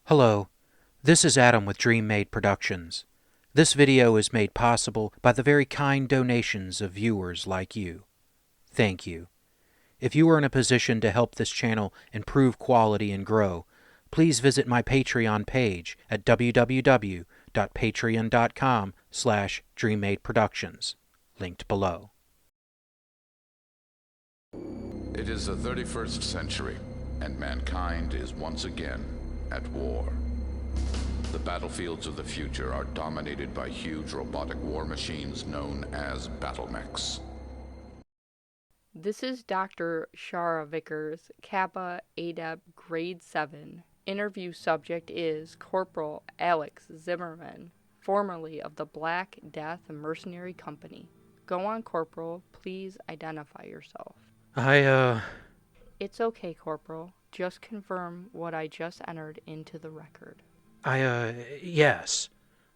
Hello, this is Adam with DreamMadeProductions. This video is made possible by the very kind donations of viewers like you. Thank you. If you are in a position to help this channel improve quality and grow, please visit my Patreon page at www.patreon.com/DreamMadeProductions, linked below. It is the 31st century, and mankind is once again at war. The battlefields of the future are dominated by huge robotic war machines known as battle mechs. This is Dr. Shara Vickers, Kappa ADEP Grade 7. Interview subject is Corporal Alex Zimmerman, formerly of the Black Death Mercenary Company. Go on, Corporal. Please identify yourself. It's okay, Corporal. Just confirm what I just entered into the record. Yes.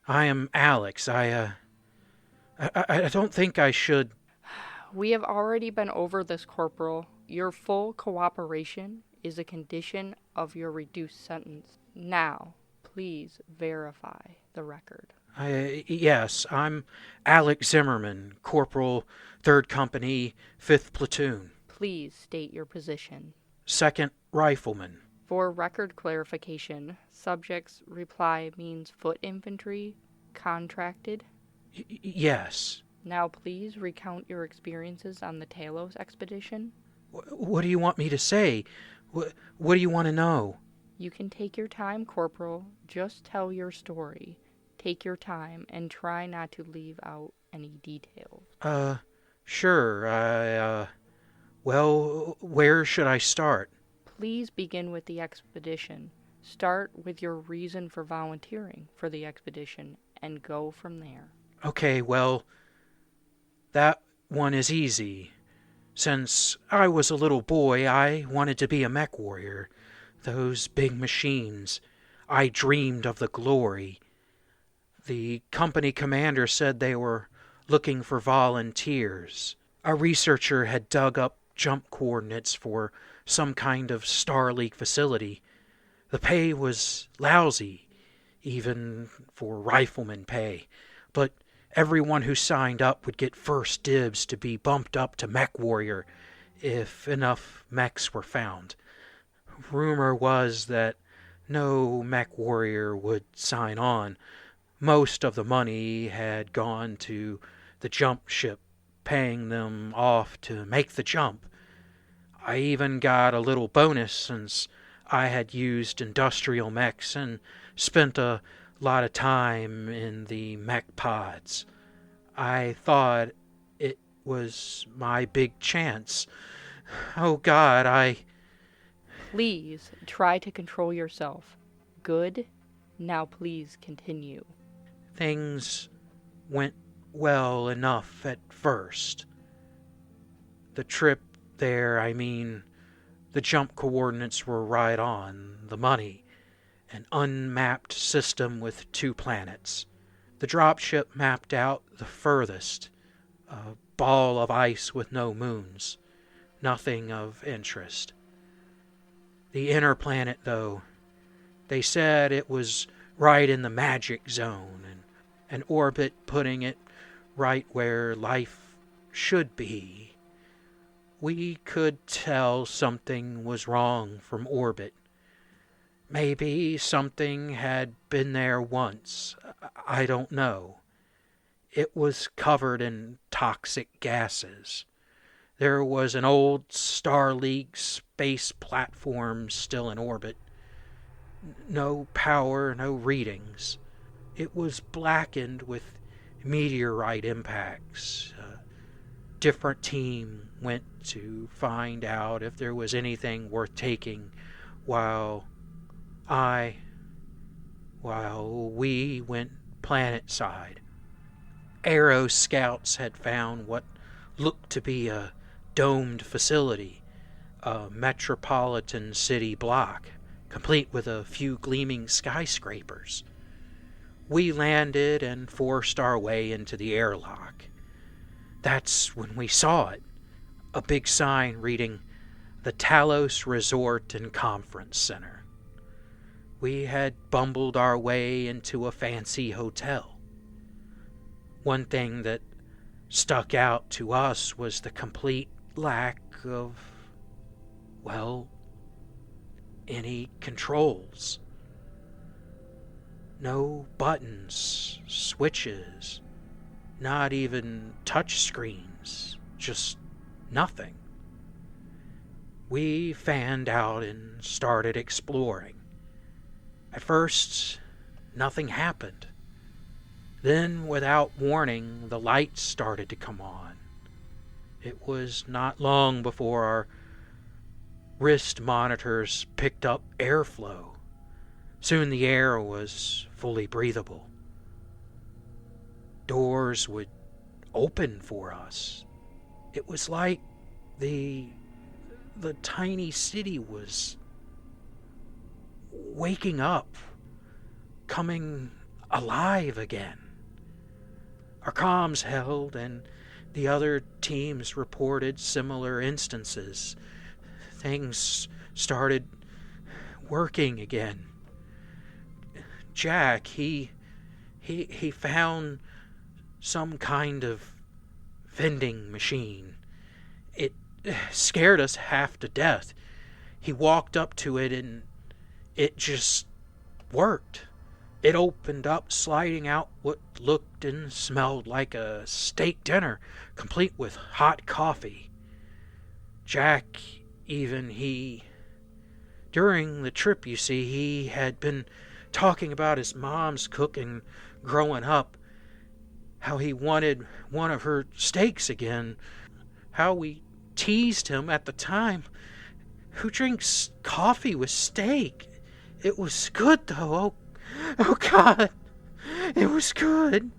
I am Alex. I don't think I should... We have already been over this, Corporal. Your full cooperation is a condition of your reduced sentence. Now, please verify the record. Yes, I'm Alex Zimmerman, Corporal, 3rd Company, 5th Platoon. Please state your position. 2nd Rifleman. For record clarification, subject's reply means foot infantry, contracted. Yes. Now please recount your experiences on the Talos expedition. What do you want me to say? What do you want to know? You can take your time, Corporal. Just tell your story. Take your time and try not to leave out any details. Sure. Well, where should I start? Please begin with the expedition. Start with your reason for volunteering for the expedition and go from there. Okay, well, that one is easy. Since I was a little boy, I wanted to be a mech warrior. Those big machines. I dreamed of the glory. The company commander said they were looking for volunteers. A researcher had dug up jump coordinates for some kind of Star League facility. The pay was lousy, even for rifleman pay, but everyone who signed up would get first dibs to be bumped up to mech warrior if enough mechs were found. Rumor was that no mech warrior would sign on. Most of the money had gone to the jump ship, paying them off to make the jump. I even got a little bonus since I had used industrial mechs and spent a lot of time in the mech pods. I thought it was my big chance. Oh God, Please try to control yourself. Good. Now please continue. Things went well enough at first. The trip there, the jump coordinates were right on, the money, an unmapped system with 2 planets. The dropship mapped out the furthest, a ball of ice with no moons, nothing of interest. The inner planet, though, they said it was right in the magic zone, and an orbit putting it right where life should be. We could tell something was wrong from orbit. Maybe something had been there once. I don't know. It was covered in toxic gases. There was an old Star League space platform still in orbit. No power, no readings. It was blackened with meteorite impacts. A different team went to find out if there was anything worth taking, while we went planet-side. Aero scouts had found what looked to be a domed facility, a metropolitan city block, complete with a few gleaming skyscrapers. We landed and forced our way into the airlock. That's when we saw it, a big sign reading, "The Talos Resort and Conference Center." We had bumbled our way into a fancy hotel. One thing that stuck out to us was the complete lack of, well, any controls. No buttons, switches, not even touch screens, just nothing. We fanned out and started exploring. At first, nothing happened. Then, without warning, the lights started to come on. It was not long before our wrist monitors picked up airflow. Soon the air was fully breathable. Doors would open for us. It was like the tiny city was waking up, coming alive again. Our comms held, and the other teams reported similar instances. Things started working again. Jack, he found some kind of vending machine. It scared us half to death. He walked up to it and it just worked. It opened up, sliding out what looked and smelled like a steak dinner, complete with hot coffee. Jack, during the trip, you see, he had been talking about his mom's cooking growing up, how he wanted one of her steaks again, how we teased him at the time. Who drinks coffee with steak? It was good, though. Oh God, it was good.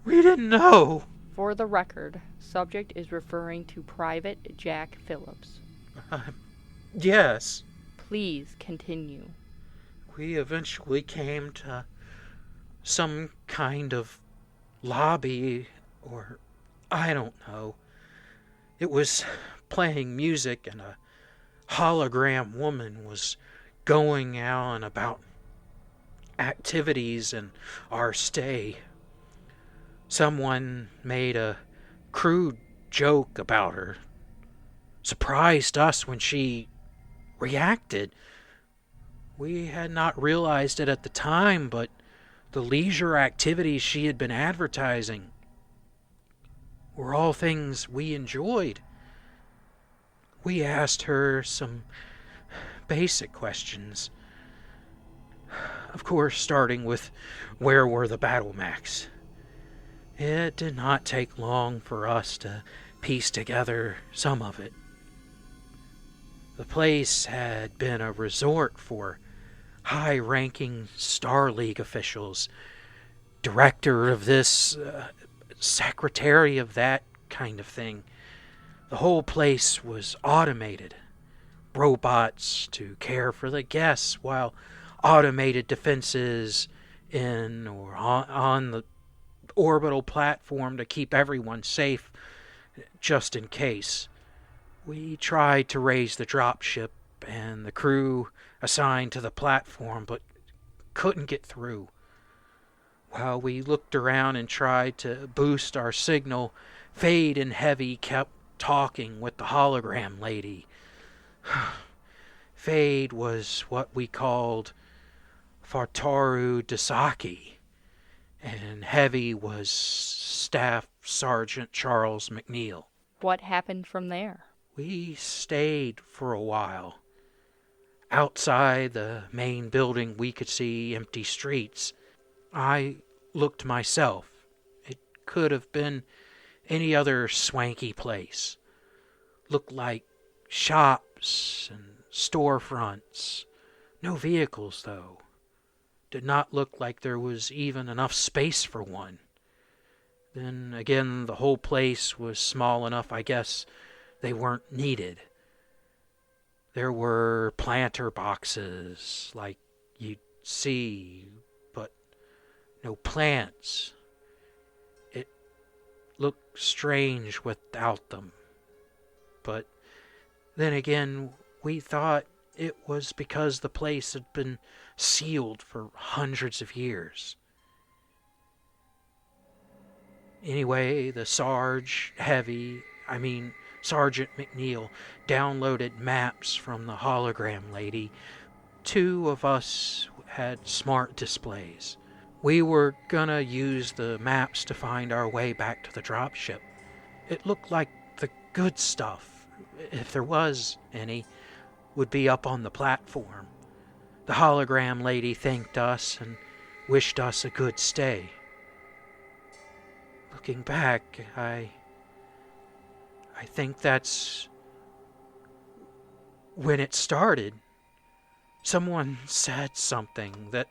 We didn't know. For the record, subject is referring to Private Jack Phillips. Yes. Please continue. We eventually came to some kind of lobby, or I don't know. It was playing music, and a hologram woman was going on about activities and our stay. Someone made a crude joke about her. Surprised us when she reacted. We had not realized it at the time, but the leisure activities she had been advertising were all things we enjoyed. We asked her some basic questions. Of course, starting with where were the battle mechs. It did not take long for us to piece together some of it. The place had been a resort for high-ranking Star League officials, director of this, secretary of that kind of thing. The whole place was automated. Robots to care for the guests, while automated defenses in or on the orbital platform to keep everyone safe, just in case. We tried to raise the dropship and the crew assigned to the platform, but couldn't get through. While we looked around and tried to boost our signal, Fade and Heavy kept talking with the hologram lady. Fade was what we called Fartaru Dasaki, and Heavy was Staff Sergeant Charles McNeil. What happened from there? We stayed for a while. Outside the main building, we could see empty streets. I looked myself. It could have been any other swanky place. Looked like shops and storefronts. No vehicles, though. Did not look like there was even enough space for one. Then again, the whole place was small enough, I guess they weren't needed. There were planter boxes like you'd see, but no plants. It looked strange without them. But then again, we thought it was because the place had been sealed for hundreds of years. Anyway, the Sergeant McNeil, downloaded maps from the hologram lady. Two of us had smart displays. We were gonna use the maps to find our way back to the dropship. It looked like the good stuff, if there was any, would be up on the platform. The hologram lady thanked us and wished us a good stay. Looking back, I think that's when it started. Someone said something that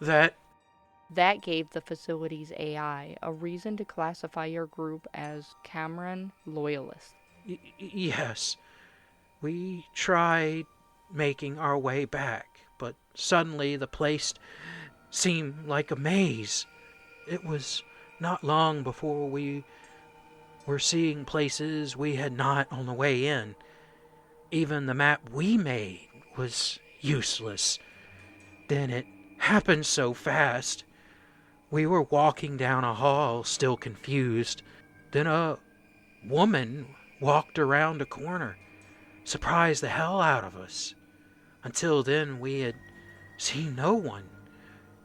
That gave the facility's AI a reason to classify your group as Cameron loyalists. Yes, we tried making our way back, but suddenly the place seemed like a maze. It was not long before we were seeing places we had not on the way in. Even the map we made was useless. Then it happened so fast. We were walking down a hall, still confused. Then a woman walked around a corner, surprised the hell out of us. Until then, we had seen no one.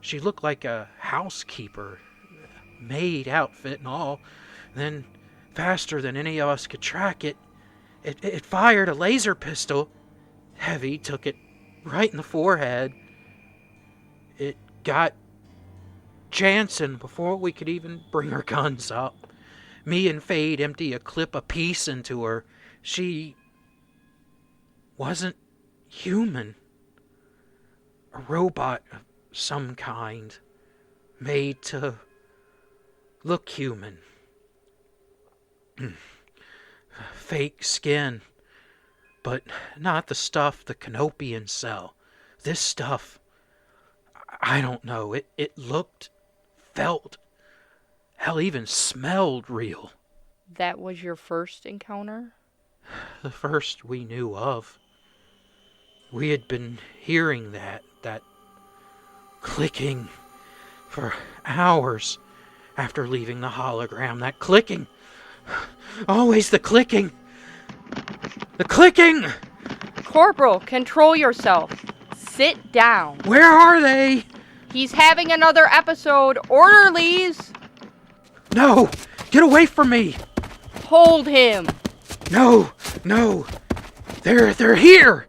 She looked like a housekeeper, maid outfit and all. Then, faster than any of us could track it, it fired a laser pistol. Heavy, took it right in the forehead. It got Jansen before we could even bring our guns up. Me and Fade empty a clip apiece into her. She wasn't human. A robot of some kind, made to look human. Fake skin, but not the stuff the Canopians sell. This stuff, I don't know, it looked, felt, hell, even smelled real. That was your first encounter? The first we knew of. We had been hearing that clicking for hours after leaving the hologram. That clicking. Always the clicking. The clicking! Corporal, control yourself. Sit down. Where are they? He's having another episode. Orderlies! No! Get away from me! Hold him! No! They're here!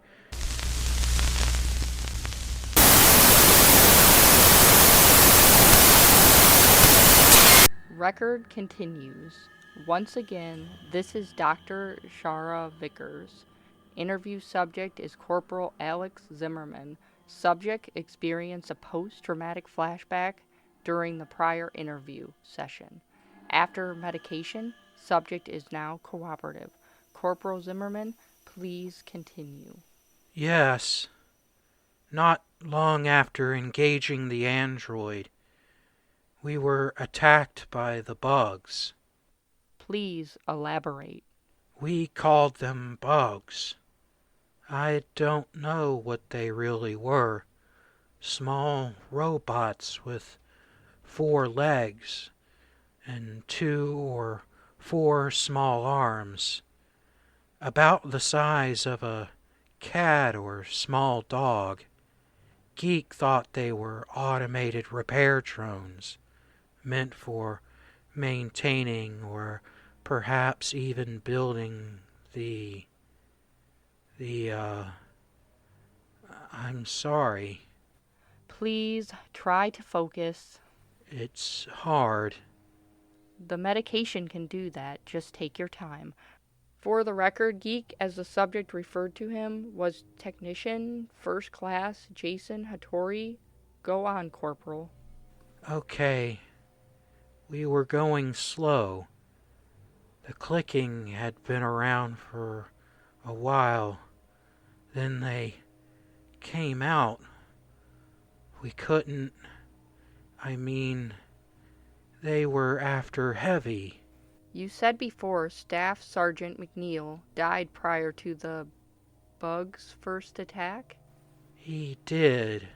Record continues. Once again, this is Dr. Shara Vickers. Interview subject is Corporal Alex Zimmerman. Subject experienced a post-traumatic flashback during the prior interview session. After medication, subject is now cooperative. Corporal Zimmerman, please continue. Yes. Not long after engaging the android, we were attacked by the bugs. Please elaborate. We called them bugs. I don't know what they really were. Small robots with 4 legs and 2 or 4 small arms, about the size of a cat or small dog. Geek thought they were automated repair drones, meant for maintaining or perhaps even building I'm sorry. Please try to focus. It's hard. The medication can do that. Just take your time. For the record, Geek, as the subject referred to him, was Technician First Class Jason Hattori. Go on, Corporal. Okay. We were going slow. The clicking had been around for a while. Then they came out. We couldn't... they were after Heavy. You said before Staff Sergeant McNeil died prior to the Bug's first attack? He did.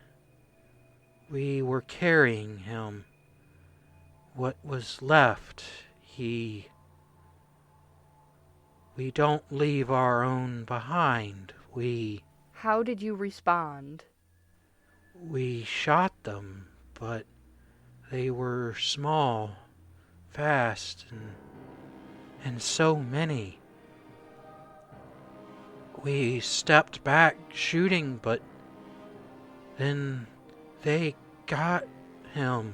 We were carrying him. What was left, we don't leave our own behind. How did you respond? We shot them, but they were small, fast, and so many. We stepped back shooting, but then they got him.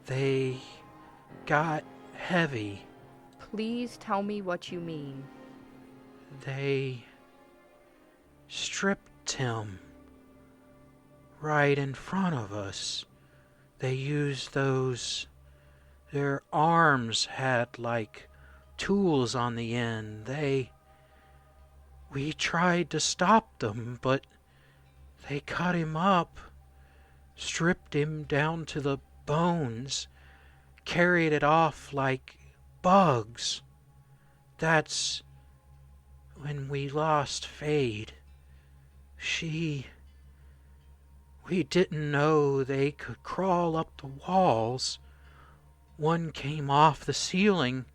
They got heavy. Please tell me what you mean. They stripped him right in front of us. They used their arms had like tools on the end. We tried to stop them, but they cut him up, stripped him down to the bones, carried it off like bugs. That's when we lost Fade. We didn't know they could crawl up the walls. One came off the ceiling,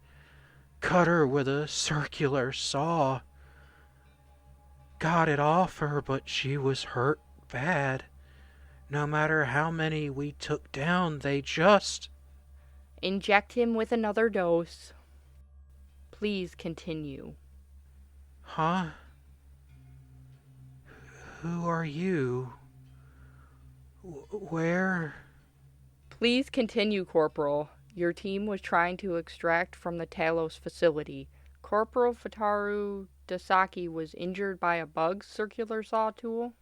cut her with a circular saw. Got it off her, but she was hurt bad. No matter how many we took down, they just... Inject him with another dose. Please continue. Huh? Who are you? Where? Please continue, Corporal. Your team was trying to extract from the Talos facility. Corporal Futaru Dasaki was injured by a bug's circular saw tool?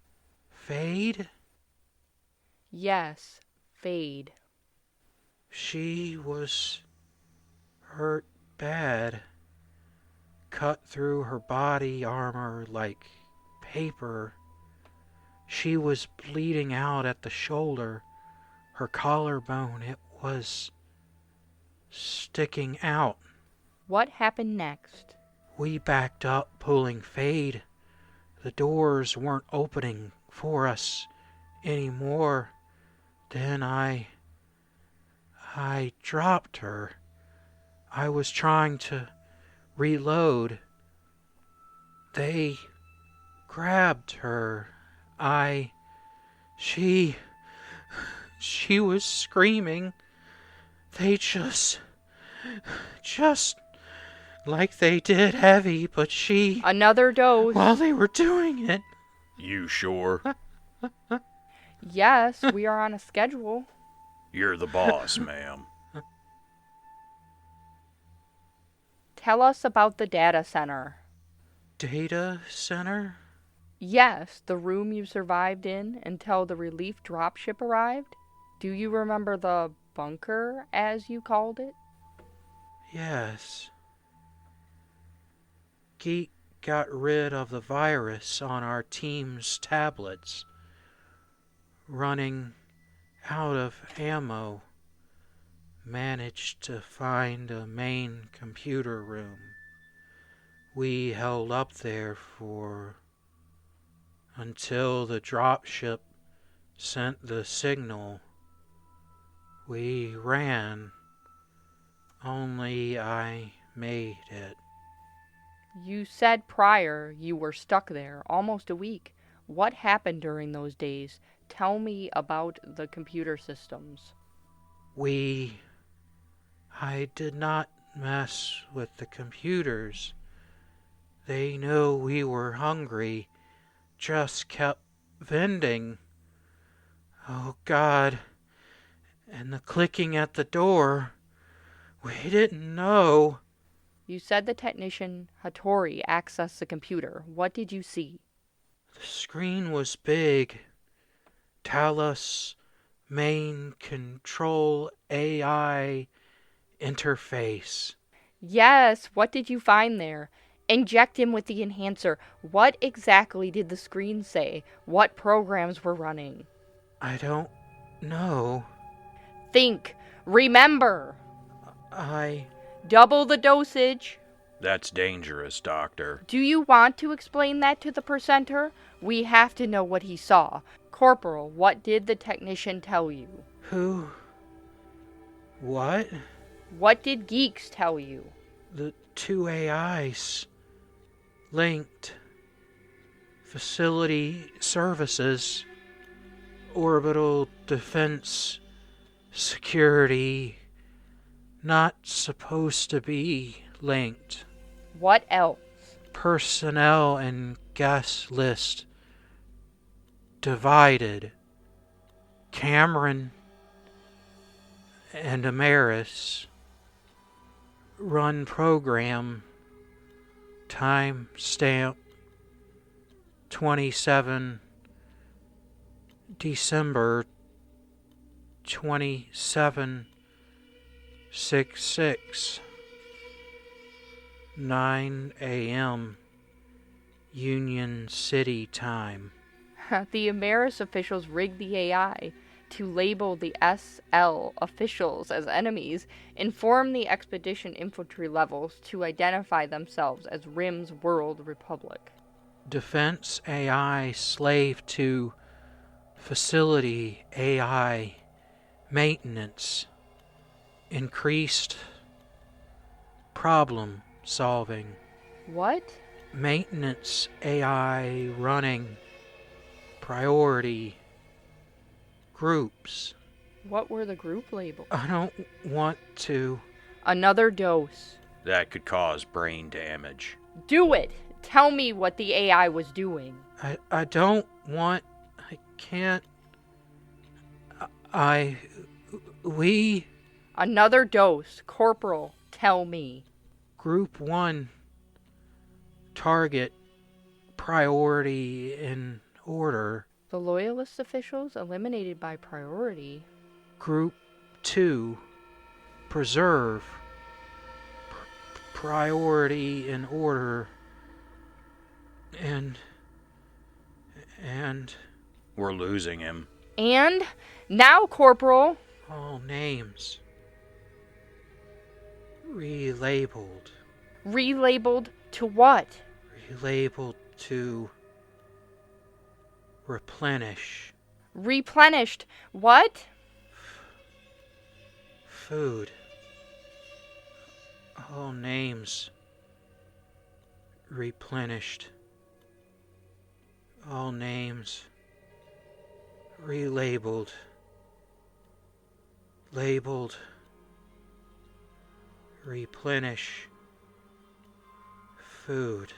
Fade? Yes, Fade. She was hurt bad. Cut through her body armor like paper. She was bleeding out at the shoulder. Her collarbone, it was sticking out. What happened next? We backed up, pulling Fade. The doors weren't opening for us anymore. Then I dropped her. I was trying to reload. They grabbed her. She was screaming. They just like they did Heavy, but she... Another dose. While they were doing it. You sure? Yes, we are on a schedule. You're the boss, ma'am. Tell us about the data center. Data center? Yes, the room you survived in until the relief dropship arrived. Do you remember the bunker, as you called it? Yes. Geek got rid of the virus on our team's tablets. Running out of ammo. Managed to find a main computer room. We held up there until the dropship sent the signal. We ran. Only I made it. You said prior you were stuck there almost a week. What happened during those days? Tell me about the computer systems. I did not mess with the computers. They knew we were hungry, just kept vending. Oh God, and the clicking at the door. We didn't know. You said the technician Hattori accessed the computer. What did you see? The screen was big. Talos main control AI interface. Yes, what did you find there? Inject him with the enhancer. What exactly did the screen say? What programs were running? I don't know. Think. Remember. I... Double the dosage. That's dangerous, Doctor. Do you want to explain that to the presenter? We have to know what he saw. Corporal, what did the technician tell you? Who? What? What did Geeks tell you? The two AIs linked. Facility services. Orbital defense. Security. Not supposed to be linked. What else? Personnel and guest list divided. Cameron and Amaris run program. Time stamp 27 December 2766 9 a.m. Union City time. The Ameris officials rigged the AI to label the SL officials as enemies, inform the expedition infantry levels to identify themselves as RIM's World Republic. Defense AI slave to facility AI maintenance. Increased problem solving. What? Maintenance AI running. Priority groups. What were the group labels? I don't want to. Another dose. That could cause brain damage. Do it! Tell me what the AI was doing. I don't want. I can't. We. Another dose. Corporal, tell me. Group 1. Target. Priority in order. The Loyalist officials eliminated by priority. Group 2. Preserve. Priority in order. And. We're losing him. And now, Corporal. All names. Relabeled. Relabeled to what? Relabeled to replenish. Replenished. What? Food. All names. Replenished. All names. Relabeled. Labeled. Replenish. Food.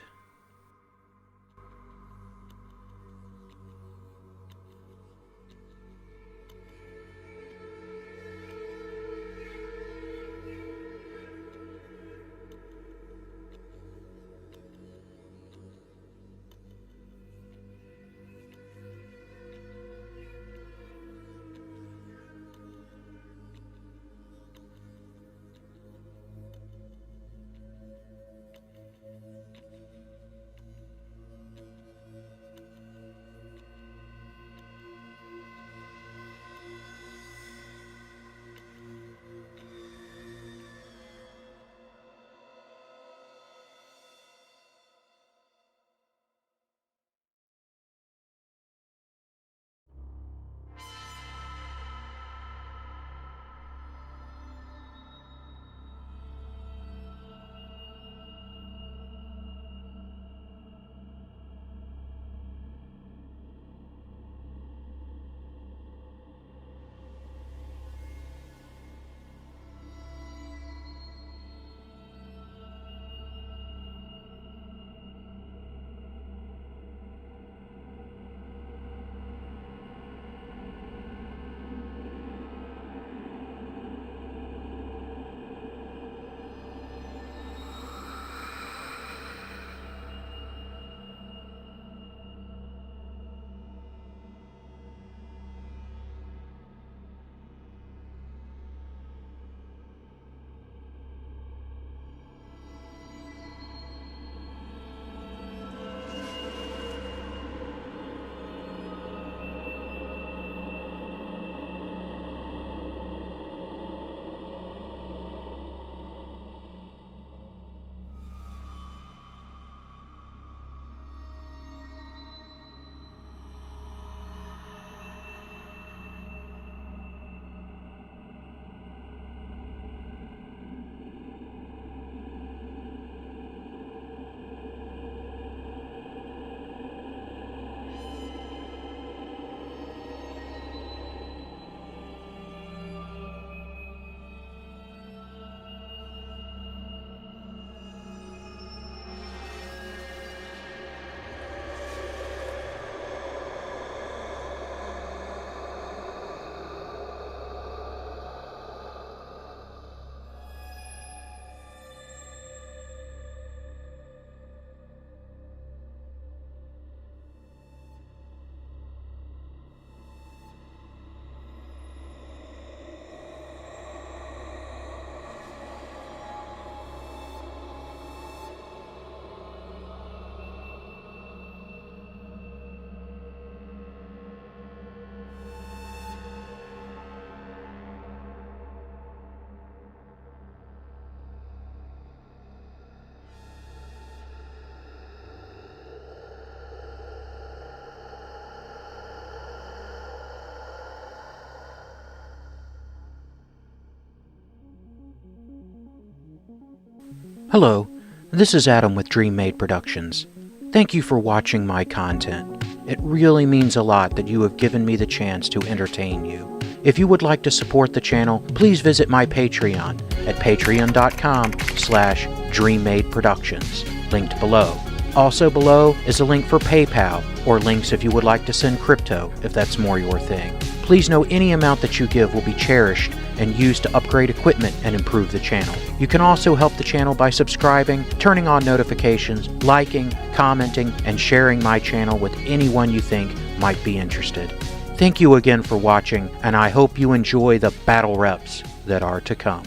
Hello, this is Adam with DreamMadeProductions. Thank you for watching my content. It really means a lot that you have given me the chance to entertain you. If you would like to support the channel, please visit my Patreon at patreon.com/DreamMadeProductions, linked below. Also below is a link for PayPal, or links if you would like to send crypto, if that's more your thing. Please know any amount that you give will be cherished and used to upgrade equipment and improve the channel. You can also help the channel by subscribing, turning on notifications, liking, commenting, and sharing my channel with anyone you think might be interested. Thank you again for watching, and I hope you enjoy the battle reps that are to come.